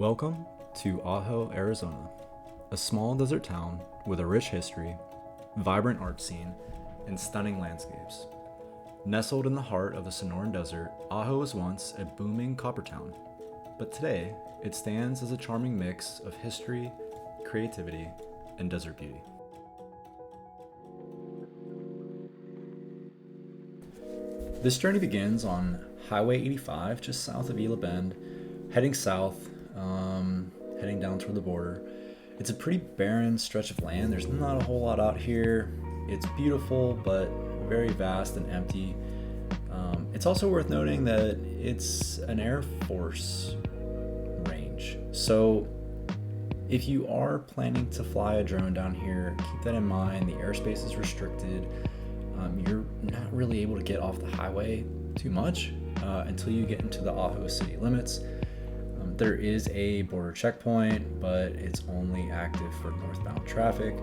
Welcome to Ajo, Arizona, a small desert town with a rich history, vibrant art scene, and stunning landscapes. Nestled in the heart of the Sonoran Desert, Ajo was once a booming copper town, but today it stands as a charming mix of history, creativity, and desert beauty. This journey begins on Highway 85, just south of Gila Bend, heading south, heading down toward the border. It's a pretty barren stretch of land. There's not a whole lot out here. It's beautiful, but very vast and empty. It's also worth noting that it's an Air Force range. So if you are planning to fly a drone down here, keep that in mind. The airspace is restricted. You're not really able to get off the highway too much until you get into the Ajo city limits. There is a border checkpoint, but it's only active for northbound traffic.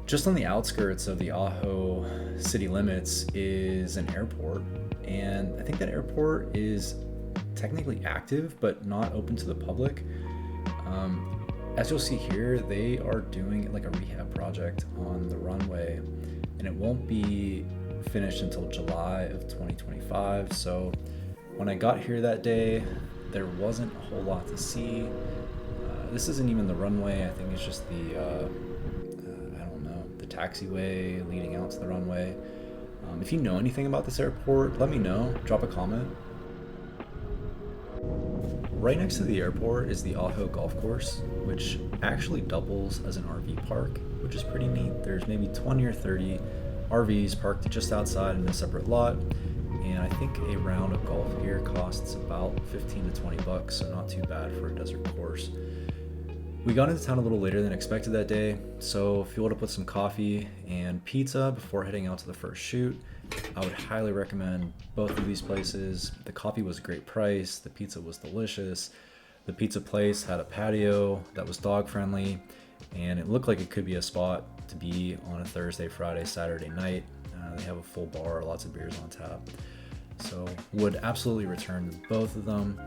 Just on the outskirts of the Ajo city limits is an airport, and I think that airport is technically active, but not open to the public. As you'll see here, they are doing like a rehab project on the runway, and it won't be finished until July of 2025. So when I got here that day, there wasn't a whole lot to see. This isn't even the runway. I think it's just the the taxiway leading out to the runway. If you know anything about this airport, let me know. Drop a comment. Right next to the airport is the Ajo Golf Course, which actually doubles as an RV park, which is pretty neat. There's maybe 20 or 30 RVs parked just outside in a separate lot, and I think a round of golf here costs about 15 to 20 bucks, so not too bad for a desert course. We got into town a little later than expected that day, so if you want to put some coffee and pizza before heading out to the first shoot, I would highly recommend both of these places. The coffee was a great price, the pizza was delicious, the pizza place had a patio that was dog friendly, and it looked like it could be a spot to be on a Thursday, Friday, Saturday night. They have a full bar, lots of beers on tap, so would absolutely return to both of them.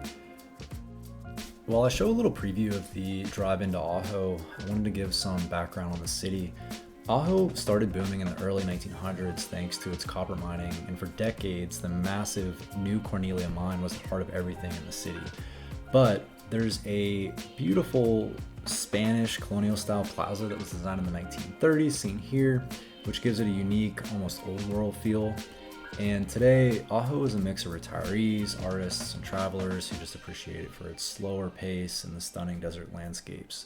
While I show a little preview of the drive into Ajo, I wanted to give some background on the city. Ajo started booming in the early 1900s thanks to its copper mining, and for decades the massive new Cornelia Mine was a part of everything in the city. But there's a beautiful Spanish colonial style plaza that was designed in the 1930s, seen here, which gives it a unique, almost old world feel. And today, Ajo is a mix of retirees, artists, and travelers who just appreciate it for its slower pace and the stunning desert landscapes.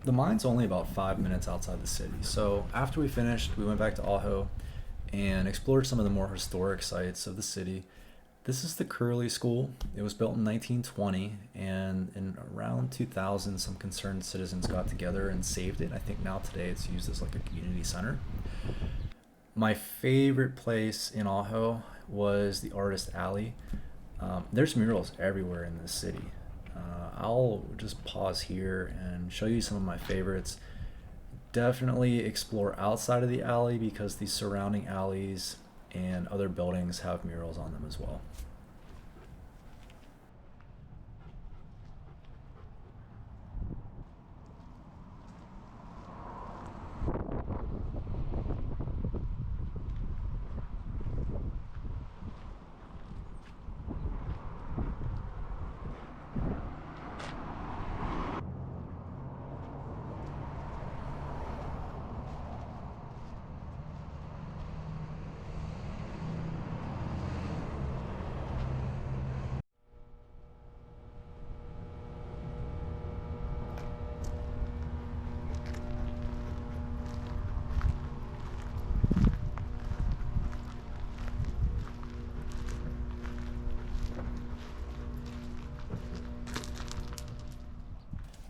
The mine's only about 5 minutes outside the city. So after we finished, we went back to Ajo and explored some of the more historic sites of the city. This is the Curley School. It was built in 1920, and in around 2000, some concerned citizens got together and saved it. I think now today it's used as like a community center. My favorite place in Ajo was the Artist Alley. There's murals everywhere in this city. I'll just pause here and show you some of my favorites. Definitely explore outside of the alley because the surrounding alleys and other buildings have murals on them as well.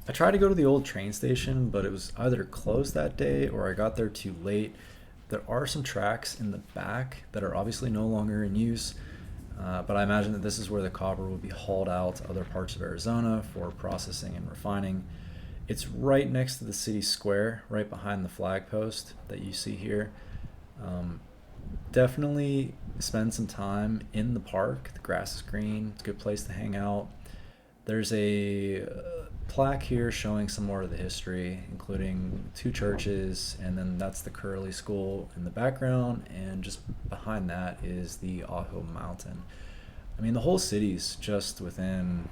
I tried to go to the old train station, but it was either closed that day or I got there too late. There are some tracks in the back that are obviously no longer in use, but I imagine that this is where the copper will be hauled out to other parts of Arizona for processing and refining. It's right next to the city square, right behind the flag post that you see here. Definitely spend some time in the park. The grass is green. It's a good place to hang out. There's a plaque here showing some more of the history, including two churches, and then that's the Curley School in the background, and just behind that is the Ajo Mountain. I mean, the whole city's just within,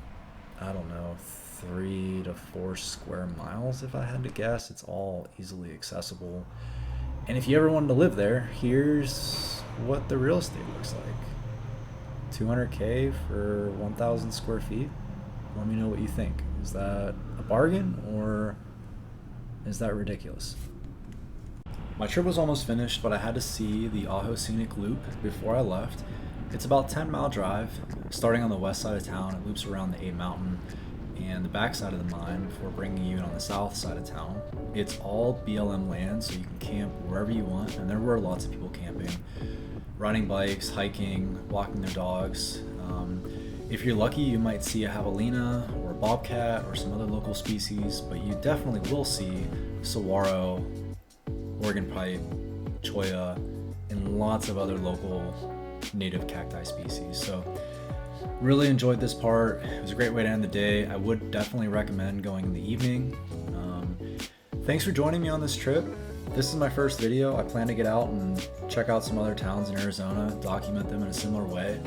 I don't know, 3 to 4 square miles, if I had to guess. It's all easily accessible. And if you ever wanted to live there, here's what the real estate looks like. 200K for 1,000 square feet. Let me know what you think. Is that a bargain or is that ridiculous? My trip was almost finished, but I had to see the Ajo Scenic Loop before I left. It's about a 10-mile drive. Starting on the west side of town, it loops around the A Mountain and the back side of the mine before bringing you in on the south side of town. It's all BLM land, so you can camp wherever you want, and there were lots of people camping, riding bikes, hiking, walking their dogs. If you're lucky, you might see a javelina or a bobcat or some other local species, but you definitely will see saguaro, Oregon pipe, cholla, and lots of other local native cacti species. So really enjoyed this part. It was a great way to end the day. I would definitely recommend going in the evening. Thanks for joining me on this trip. This is my first video. I plan to get out and check out some other towns in Arizona, document them in a similar way.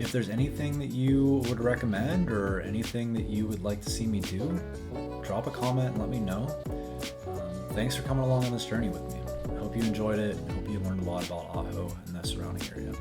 If there's anything that you would recommend or anything that you would like to see me do, drop a comment and let me know. Thanks for coming along on this journey with me. I hope you enjoyed it. I hope you learned a lot about Ajo and the surrounding area.